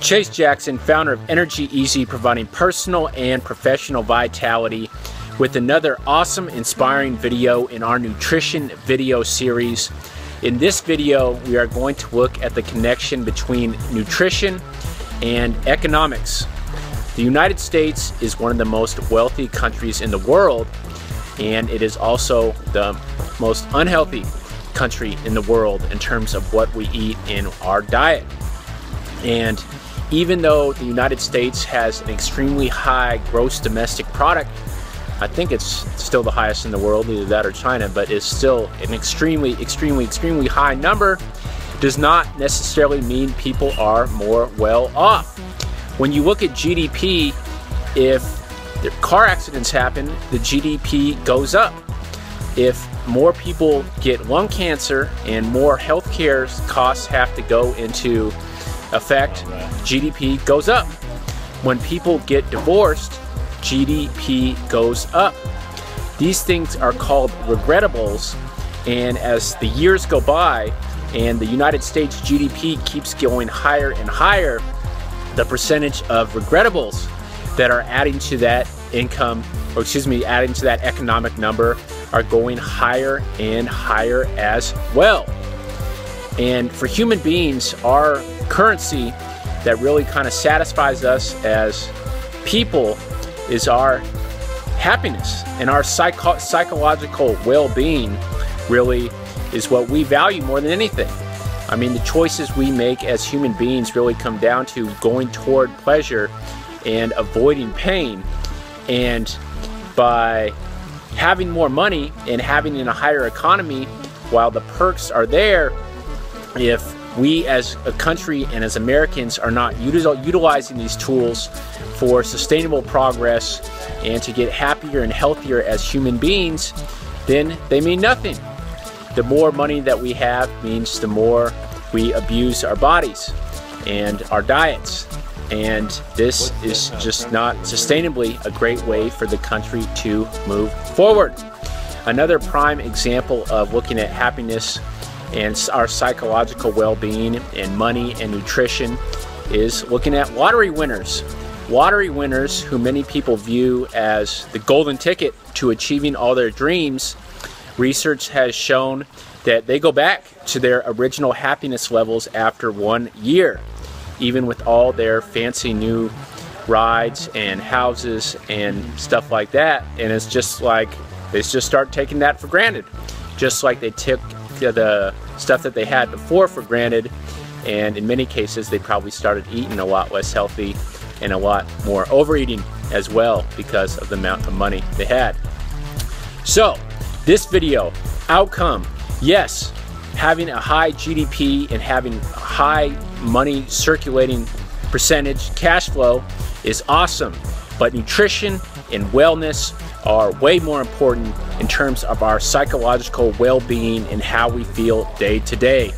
Chase Jackson, founder of Energy Easy, providing personal and professional vitality with another awesome, inspiring video in our nutrition video series. In this video, we are going to look at the connection between nutrition and economics. The United States is one of the most wealthy countries in the world, and it is also the most unhealthy country in the world in terms of what we eat in our diet. And even though the United States has an extremely high gross domestic product, I think it's still the highest in the world, either that or China, but it's still an extremely high number, does not necessarily mean people are more well off. When you look at GDP, if car accidents happen, the GDP goes up. If more people get lung cancer and more healthcare costs have to go into effect, GDP goes up. When people get divorced, GDP goes up. These things are called regrettables, and as the years go by and the United States GDP keeps going higher and higher, the percentage of regrettables that are adding to that income, or excuse me, adding to that economic number, are going higher and higher as well. And for human beings, our currency that really kind of satisfies us as people is our happiness, and our psychological well-being really is what we value more than anything. I mean, the choices we make as human beings really come down to going toward pleasure and avoiding pain. And by having more money and having in a higher economy, while the perks are there, if we as a country and as Americans are not utilizing these tools for sustainable progress and to get happier and healthier as human beings, then they mean nothing. The more money that we have means the more we abuse our bodies and our diets. And this is just not sustainably a great way for the country to move forward. Another prime example of looking at happiness and our psychological well-being and money and nutrition is looking at lottery winners. Lottery winners, who many people view as the golden ticket to achieving all their dreams, research has shown that they go back to their original happiness levels after 1 year, even with all their fancy new rides and houses and stuff like that. And it's just like they just start taking that for granted, just like they took the stuff that they had before for granted. And in many cases, they probably started eating a lot less healthy and a lot more overeating as well because of the amount of money they had. So this video outcome, yes, having a high GDP and having high money circulating percentage, cash flow, is awesome, but nutrition and wellness are way more important in terms of our psychological well-being and how we feel day to day.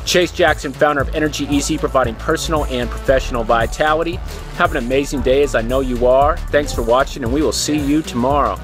Chase Jackson, founder of Energy Easy, providing personal and professional vitality. Have an amazing day, as I know you are. Thanks for watching, and we will see you tomorrow.